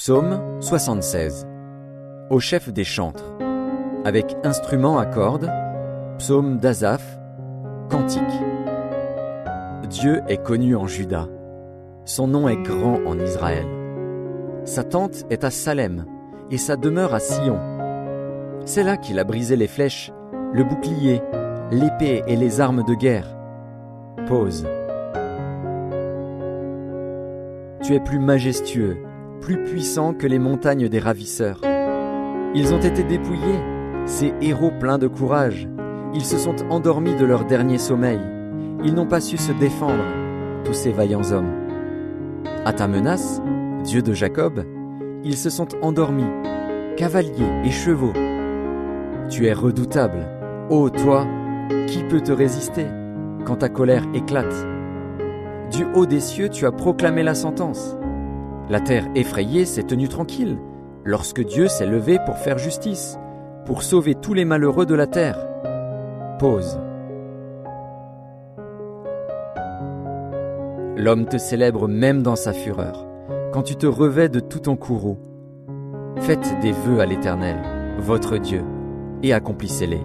Psaume 76. Au chef des chantres, avec instruments à cordes, psaume d'Asaph, cantique. Dieu est connu en Juda, son nom est grand en Israël. Sa tente est à Salem, et sa demeure à Sion. C'est là qu'il a brisé les flèches, le bouclier, l'épée et les armes de guerre. Pause. Tu es plus majestueux, plus puissant que les montagnes des ravisseurs. Ils ont été dépouillés, ces héros pleins de courage. Ils se sont endormis de leur dernier sommeil. Ils n'ont pas su se défendre, tous ces vaillants hommes. À ta menace, Dieu de Jacob, ils se sont endormis, cavaliers et chevaux. Tu es redoutable, ô toi, qui peut te résister quand ta colère éclate? Du haut des cieux, tu as proclamé la sentence. La terre effrayée s'est tenue tranquille, lorsque Dieu s'est levé pour faire justice, pour sauver tous les malheureux de la terre. Pause. L'homme te célèbre même dans sa fureur, quand tu te revêts de tout ton courroux. Faites des vœux à l'Éternel, votre Dieu, et accomplissez-les.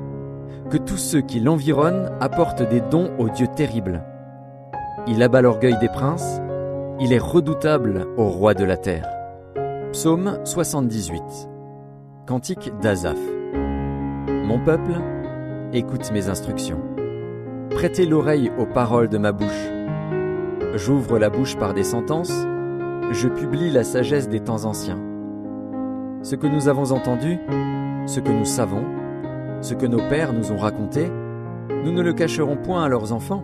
Que tous ceux qui l'environnent apportent des dons au Dieu terrible. Il abat l'orgueil des princes, il est redoutable au roi de la terre. Psaume 78. Cantique d'Asaph. Mon peuple, écoute mes instructions. Prêtez l'oreille aux paroles de ma bouche. J'ouvre la bouche par des sentences, je publie la sagesse des temps anciens. Ce que nous avons entendu, ce que nous savons, ce que nos pères nous ont raconté, nous ne le cacherons point à leurs enfants.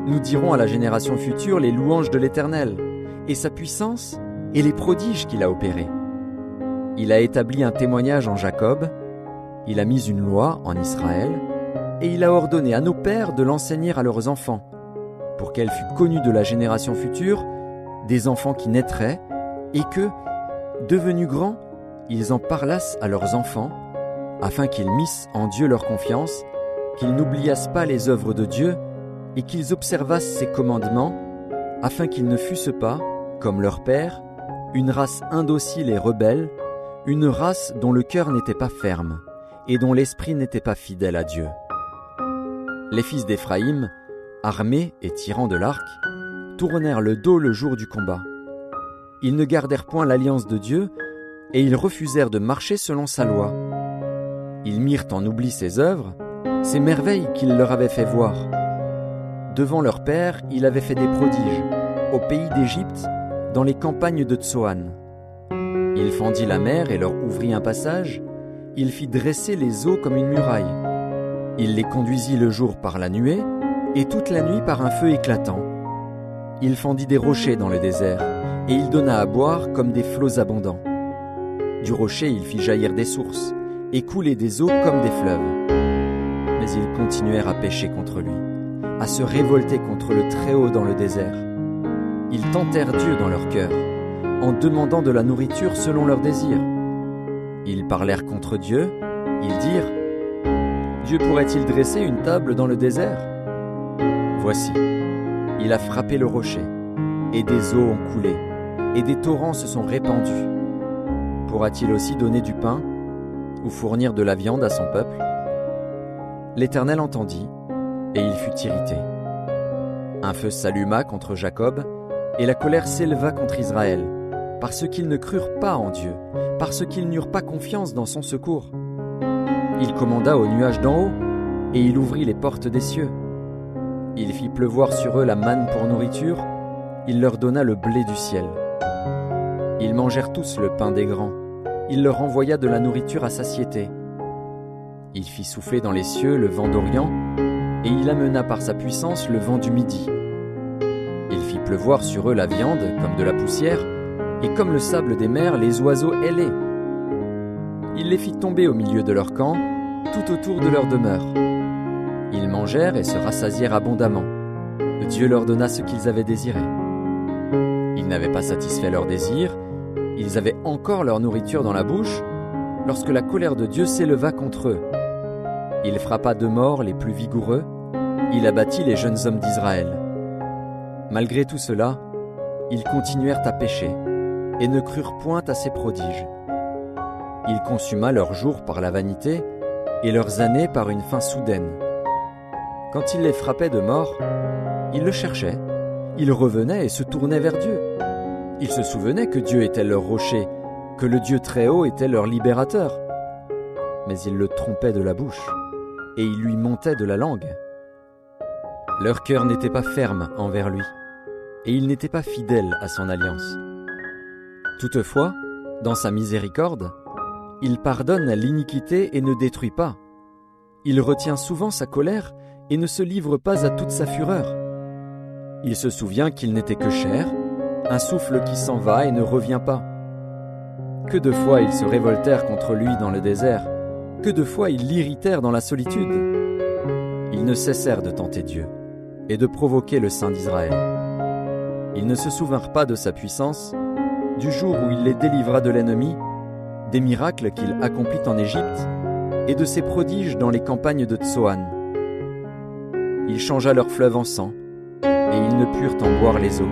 Nous dirons à la génération future les louanges de l'Éternel, et sa puissance et les prodiges qu'il a opérés. Il a établi un témoignage en Jacob, il a mis une loi en Israël, et il a ordonné à nos pères de l'enseigner à leurs enfants, pour qu'elle fût connue de la génération future, des enfants qui naîtraient, et que, devenus grands, ils en parlassent à leurs enfants, afin qu'ils missent en Dieu leur confiance, qu'ils n'oubliassent pas les œuvres de Dieu, et qu'ils observassent ses commandements, afin qu'ils ne fussent pas, comme leur père, une race indocile et rebelle, une race dont le cœur n'était pas ferme, et dont l'esprit n'était pas fidèle à Dieu. Les fils d'Éphraïm, armés et tirant de l'arc, tournèrent le dos le jour du combat. Ils ne gardèrent point l'alliance de Dieu, et ils refusèrent de marcher selon sa loi. Ils mirent en oubli ses œuvres, ses merveilles qu'il leur avait fait voir. Devant leur père, il avait fait des prodiges, au pays d'Égypte, dans les campagnes de Tsoan. Il fendit la mer et leur ouvrit un passage, il fit dresser les eaux comme une muraille. Il les conduisit le jour par la nuée, et toute la nuit par un feu éclatant. Il fendit des rochers dans le désert, et il donna à boire comme des flots abondants. Du rocher il fit jaillir des sources, et couler des eaux comme des fleuves. Mais ils continuèrent à pécher contre lui, à se révolter contre le Très-Haut dans le désert. Ils tentèrent Dieu dans leur cœur, en demandant de la nourriture selon leurs désirs. Ils parlèrent contre Dieu, ils dirent « Dieu pourrait-il dresser une table dans le désert ?» Voici, il a frappé le rocher, et des eaux ont coulé, et des torrents se sont répandus. Pourra-t-il aussi donner du pain, ou fournir de la viande à son peuple? L'Éternel entendit, et il fut irrité. Un feu s'alluma contre Jacob, et la colère s'éleva contre Israël, parce qu'ils ne crurent pas en Dieu, parce qu'ils n'eurent pas confiance dans son secours. Il commanda aux nuages d'en haut, et il ouvrit les portes des cieux. Il fit pleuvoir sur eux la manne pour nourriture, il leur donna le blé du ciel. Ils mangèrent tous le pain des grands, il leur envoya de la nourriture à satiété. Il fit souffler dans les cieux le vent d'Orient, et il amena par sa puissance le vent du Midi. Il fit pleuvoir sur eux la viande comme de la poussière, et comme le sable des mers les oiseaux ailés. Il les fit tomber au milieu de leur camp, tout autour de leur demeure. Ils mangèrent et se rassasièrent abondamment. Dieu leur donna ce qu'ils avaient désiré. Ils n'avaient pas satisfait leurs désirs, ils avaient encore leur nourriture dans la bouche, lorsque la colère de Dieu s'éleva contre eux. Il frappa de mort les plus vigoureux, il abattit les jeunes hommes d'Israël. Malgré tout cela, ils continuèrent à pécher, et ne crurent point à ses prodiges. Il consuma leurs jours par la vanité et leurs années par une faim soudaine. Quand il les frappait de mort, ils le cherchaient, ils revenaient et se tournaient vers Dieu. Ils se souvenaient que Dieu était leur rocher, que le Dieu Très-Haut était leur libérateur. Mais ils le trompaient de la bouche, et ils lui montaient de la langue. Leur cœur n'était pas ferme envers lui, et ils n'étaient pas fidèles à son alliance. Toutefois, dans sa miséricorde, il pardonne l'iniquité et ne détruit pas. Il retient souvent sa colère et ne se livre pas à toute sa fureur. Il se souvient qu'il n'était que chair, un souffle qui s'en va et ne revient pas. Que de fois ils se révoltèrent contre lui dans le désert, que de fois ils l'irritèrent dans la solitude. Ils ne cessèrent de tenter Dieu et de provoquer le Saint d'Israël. Ils ne se souvinrent pas de sa puissance, du jour où il les délivra de l'ennemi, des miracles qu'il accomplit en Égypte et de ses prodiges dans les campagnes de Tsoan. Il changea leur fleuve en sang, et ils ne purent en boire les eaux.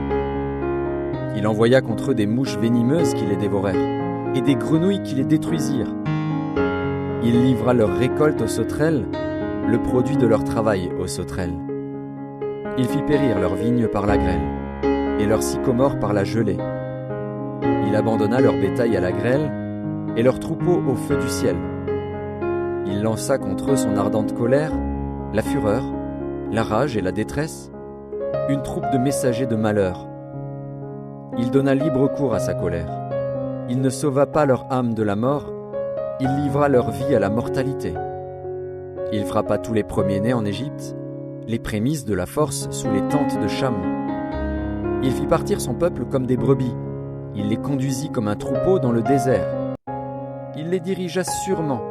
Il envoya contre eux des mouches venimeuses qui les dévorèrent, et des grenouilles qui les détruisirent. Il livra leur récolte aux sauterelles, le produit de leur travail aux sauterelles. Il fit périr leurs vignes par la grêle, et leurs sycomores par la gelée. Il abandonna leur bétail à la grêle, et leurs troupeaux au feu du ciel. Il lança contre eux son ardente colère, la fureur, la rage et la détresse, une troupe de messagers de malheur. Il donna libre cours à sa colère. Il ne sauva pas leur âme de la mort, il livra leur vie à la mortalité. Il frappa tous les premiers-nés en Égypte, les prémices de la force sous les tentes de Cham. Il fit partir son peuple comme des brebis, il les conduisit comme un troupeau dans le désert. Il les dirigea sûrement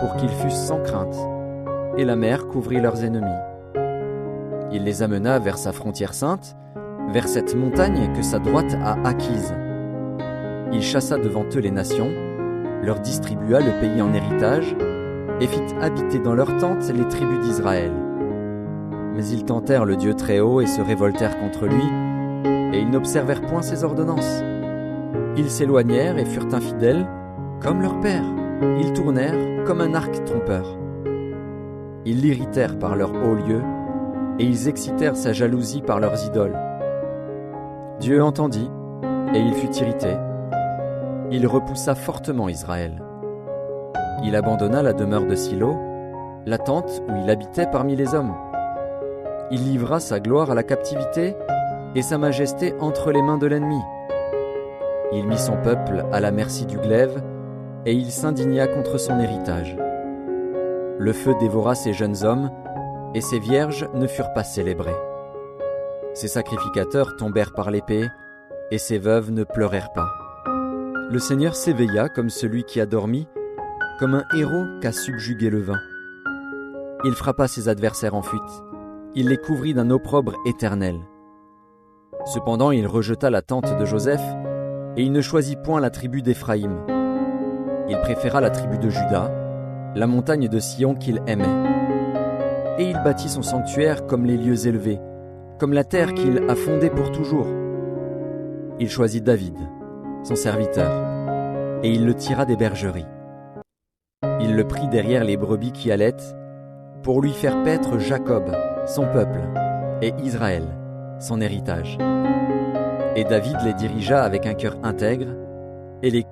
pour qu'ils fussent sans crainte, et la mer couvrit leurs ennemis. Il les amena vers sa frontière sainte, vers cette montagne que sa droite a acquise. Il chassa devant eux les nations, leur distribua le pays en héritage, et fit habiter dans leurs tentes les tribus d'Israël. Mais ils tentèrent le Dieu Très-Haut et se révoltèrent contre lui, et ils n'observèrent point ses ordonnances. Ils s'éloignèrent et furent infidèles, comme leur père. Ils tournèrent comme un arc trompeur. Ils l'irritèrent par leurs hauts lieux, et ils excitèrent sa jalousie par leurs idoles. Dieu entendit, et il fut irrité. Il repoussa fortement Israël. Il abandonna la demeure de Silo, la tente où il habitait parmi les hommes. Il livra sa gloire à la captivité et sa majesté entre les mains de l'ennemi. Il mit son peuple à la merci du glaive, et il s'indigna contre son héritage. Le feu dévora ses jeunes hommes, et ses vierges ne furent pas célébrées. Ses sacrificateurs tombèrent par l'épée, et ses veuves ne pleurèrent pas. Le Seigneur s'éveilla comme celui qui a dormi, comme un héros qu'a subjugué le vin. Il frappa ses adversaires en fuite, il les couvrit d'un opprobre éternel. Cependant il rejeta la tente de Joseph, et il ne choisit point la tribu d'Éphraïm. Il préféra la tribu de Juda, la montagne de Sion qu'il aimait. Et il bâtit son sanctuaire comme les lieux élevés, comme la terre qu'il a fondée pour toujours. Il choisit David, son serviteur, et il le tira des bergeries. Il le prit derrière les brebis qui allaitent, pour lui faire paître Jacob, son peuple, et Israël, son héritage. Et David les dirigea avec un cœur intègre, et les